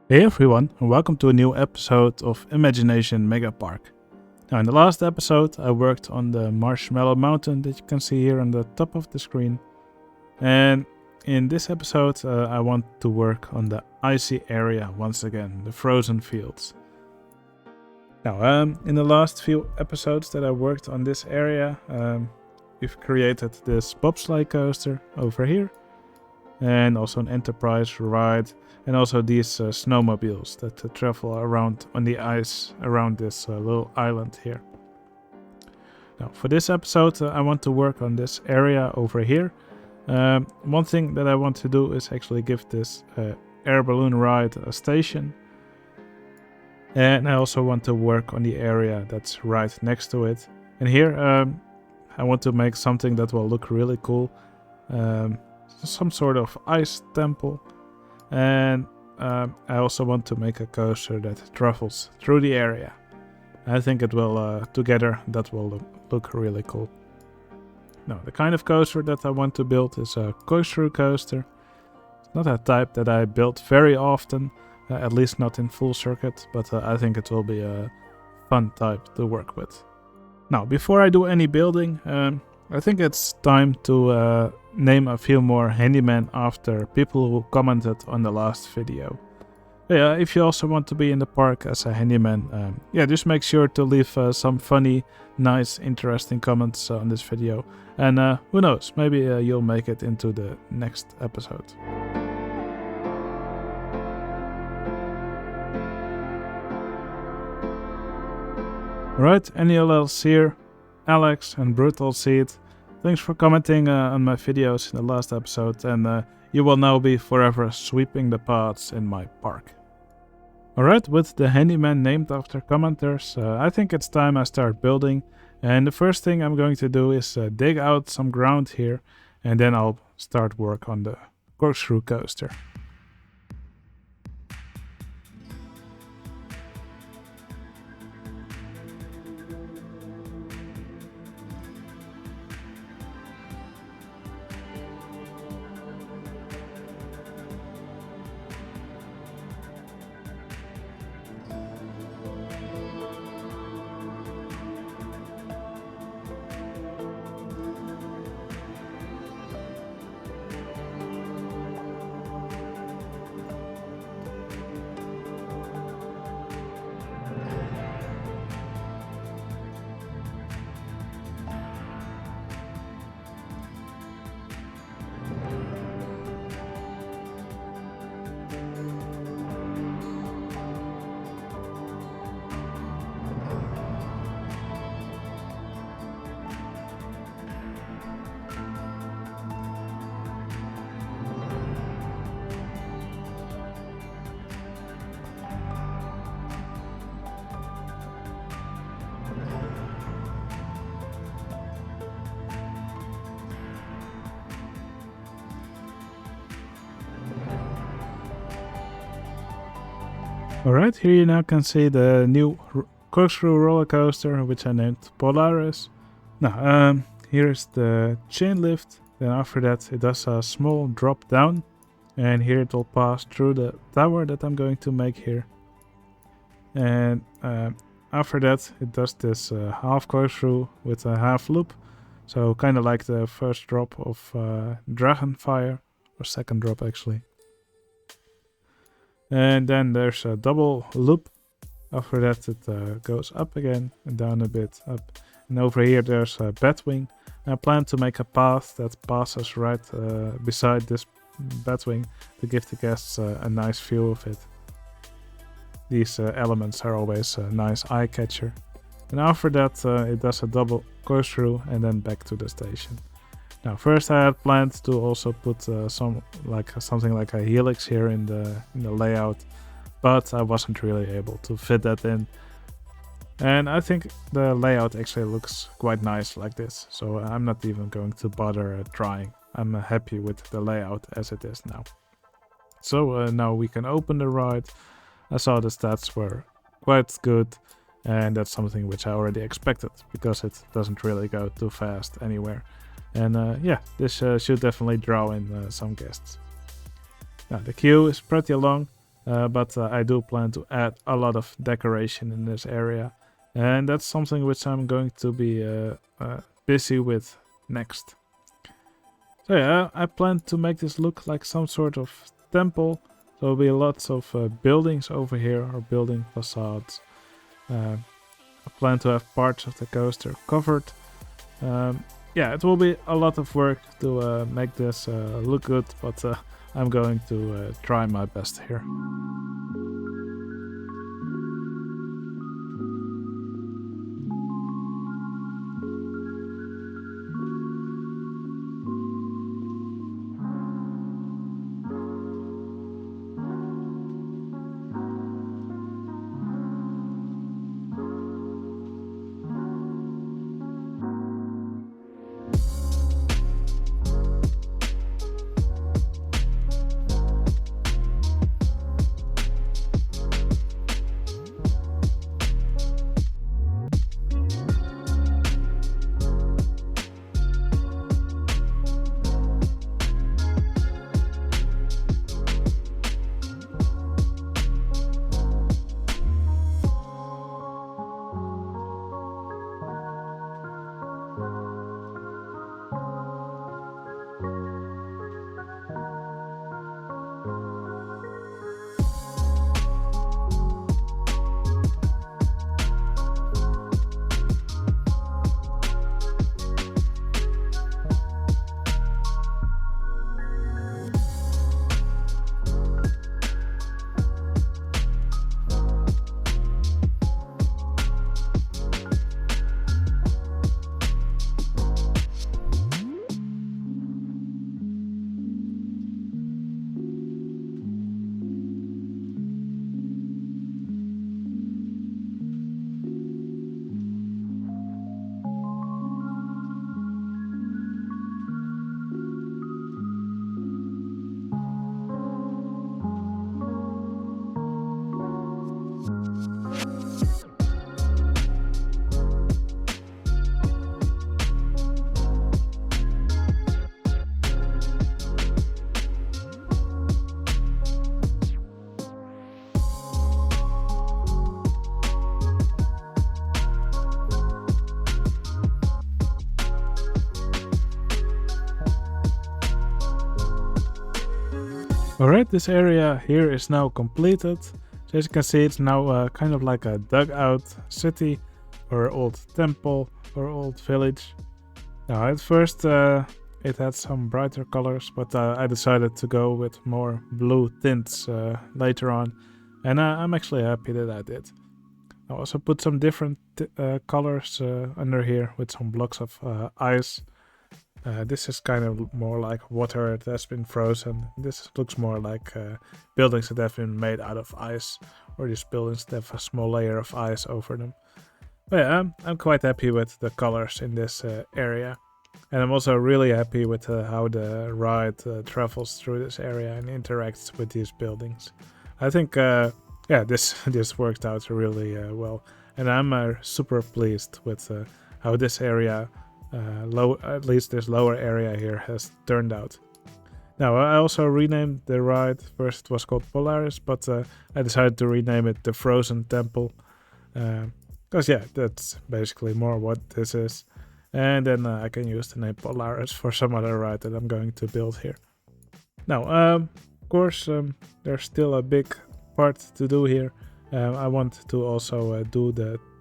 Hey everyone, and welcome to a new episode of Imagination Megapark. Now in the last episode I worked on the Marshmallow Mountain that you can see here on the top of the screen. And in this episode I want to work on the icy area once again, the frozen fields. Now in the last few episodes that I worked on this area, we've created this bobsleigh coaster over here. And also an enterprise ride, and also these snowmobiles that travel around on the ice around this little island here. Now for this episode I want to work on this area over here. One thing that I want to do is actually give this air balloon ride a station. And I also want to work on the area that's right next to it. And here I want to make something that will look really cool. Some sort of ice temple, and I also want to make a coaster that travels through the area. I think it will together that will look really cool. Now the kind of coaster that I want to build is a Corkscrew Coaster. It's not a type that I build very often, at least not in full circuit, but I think it will be a fun type to work with. Now before I do any building, I think it's time to name a few more handymen after people who commented on the last video. Yeah, if you also want to be in the park as a handyman, just make sure to leave some funny, nice, interesting comments on this video. And who knows, maybe you'll make it into the next episode. Alright, NLL's here, Alex and Brutal Seed. Thanks for commenting on my videos in the last episode, and you will now be forever sweeping the paths in my park. Alright, with the handyman named after commenters, I think it's time I start building. And the first thing I'm going to do is dig out some ground here, and then I'll start work on the Corkscrew Coaster. Alright, here you now can see the new Corkscrew roller coaster, which I named Polaris. Now, here's the chain lift. Then after that it does a small drop down, and here it will pass through the tower that I'm going to make here. And after that it does this half corkscrew with a half loop, so kind of like the first drop of Dragonfire, or second drop actually. And then there's a double loop. After that it goes up again and down a bit, up. And over here there's a Batwing. And I plan to make a path that passes right beside this Batwing to give the guests a nice view of it. These elements are always a nice eye catcher. And after that it does a double corkscrew and then back to the station. Now first I had planned to also put something like a helix here in the layout, but I wasn't really able to fit that in. And I think the layout actually looks quite nice like this, so I'm not even going to bother trying. I'm happy with the layout as it is now. So now we can open the ride. I saw the stats were quite good, and that's something which I already expected because it doesn't really go too fast anywhere. And this should definitely draw in some guests. Now the queue is pretty long, but I do plan to add a lot of decoration in this area, and that's something which I'm going to be busy with next. So yeah, I plan to make this look like some sort of temple. There will be lots of buildings over here, or building facades. I plan to have parts of the coaster covered. Yeah, it will be a lot of work to make this look good, but I'm going to try my best here. Alright, this area here is now completed. So as you can see, it's now kind of like a dugout city or old temple or old village. Now at first it had some brighter colors, but I decided to go with more blue tints later on, and I'm actually happy that I did. I also put some different colors under here with some blocks of ice. This is kind of more like water that has been frozen. This looks more like buildings that have been made out of ice, or just buildings that have a small layer of ice over them. But yeah, I'm quite happy with the colors in this area. And I'm also really happy with how the ride travels through this area and interacts with these buildings. I think, yeah, this worked out really well. And I'm super pleased with how this area, at least this lower area here, has turned out. Now, I also renamed the ride. First it was called Polaris, but I decided to rename it the Frozen Temple. Because yeah, that's basically more what this is. And then I can use the name Polaris for some other ride that I'm going to build here. Now, of course, there's still a big part to do here. I want to also do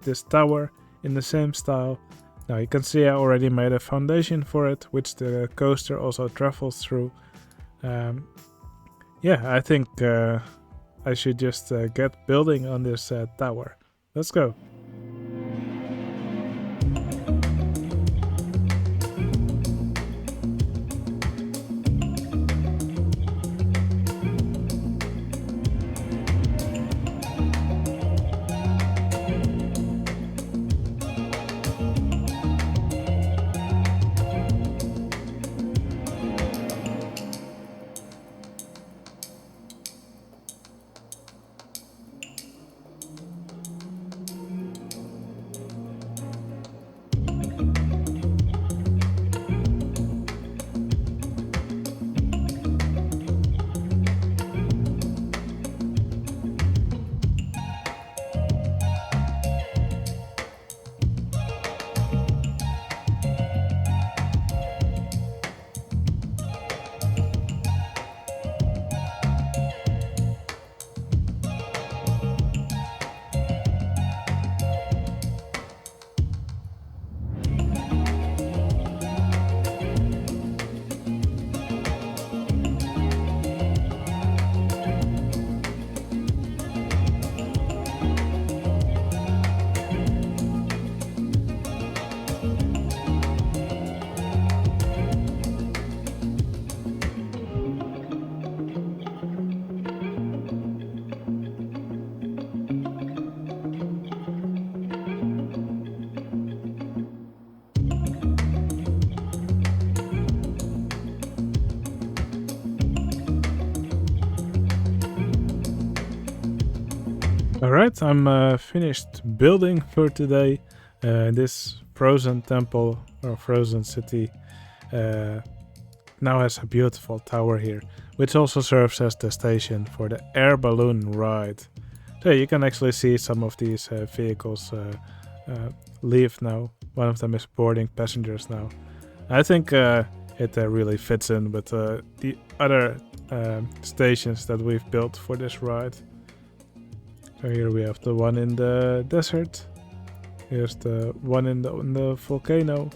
this tower in the same style. Now you can see I already made a foundation for it, which the coaster also travels through. Yeah, I think I should just get building on this tower. Let's go. Alright, I'm finished building for today. This frozen temple or frozen city now has a beautiful tower here, which also serves as the station for the air balloon ride. So you can actually see some of these vehicles leave now. One of them is boarding passengers now. I think it really fits in with the other stations that we've built for this ride. So here we have the one in the desert. Here's the one in the volcano.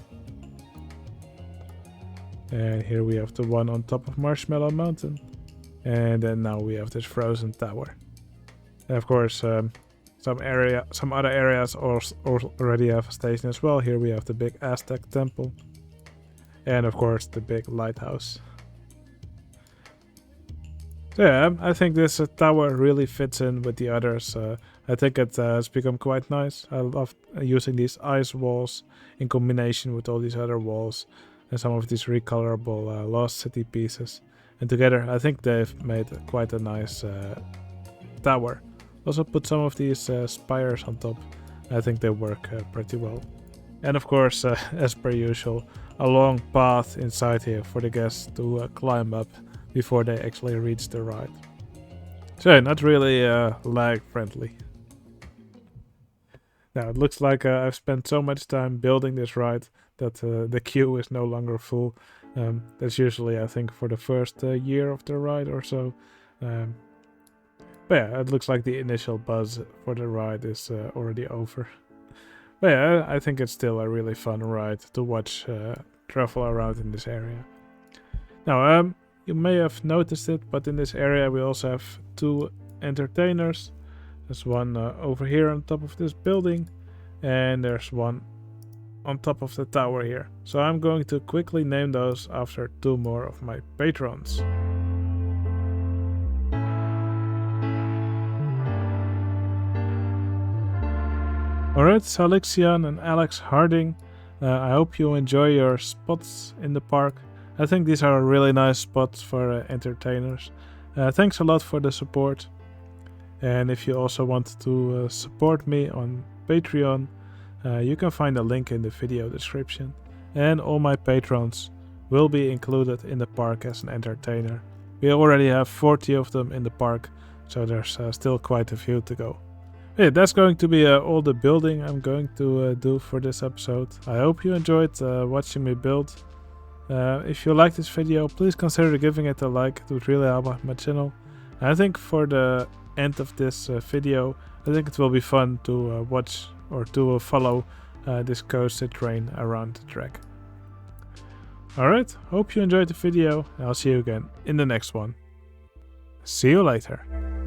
And here we have the one on top of Marshmallow Mountain. And then now we have this frozen tower. And of course, some other areas already have a station as well. Here we have the big Aztec temple. And of course, the big lighthouse. So yeah, I think this tower really fits in with the others. I think it has become quite nice. I love using these ice walls in combination with all these other walls and some of these recolorable Lost City pieces. And together, I think they've made quite a nice tower. Also put some of these spires on top. I think they work pretty well. And of course, as per usual, a long path inside here for the guests to climb up before they actually reach the ride. So not really lag friendly. Now it looks like I've spent so much time building this ride that the queue is no longer full. That's usually, I think, for the first year of the ride or so. But yeah, it looks like the initial buzz for the ride is already over. But yeah, I think it's still a really fun ride to watch travel around in this area. Now, you may have noticed it, but in this area we also have two entertainers. There's one over here on top of this building, and there's one on top of the tower here. So I'm going to quickly name those after two more of my patrons. Alright, Salixian and Alex Harding, I hope you enjoy your spots in the park. I think these are really nice spots for entertainers. Thanks a lot for the support. And if you also want to support me on Patreon, you can find a link in the video description. And all my patrons will be included in the park as an entertainer. We already have 40 of them in the park, so there's still quite a few to go. Yeah, that's going to be all the building I'm going to do for this episode. I hope you enjoyed watching me build. If you like this video, please consider giving it a like. It would really help out my channel. And I think for the end of this video, I think it will be fun to watch or to follow this coaster train around the track. Alright, hope you enjoyed the video, and I'll see you again in the next one. See you later.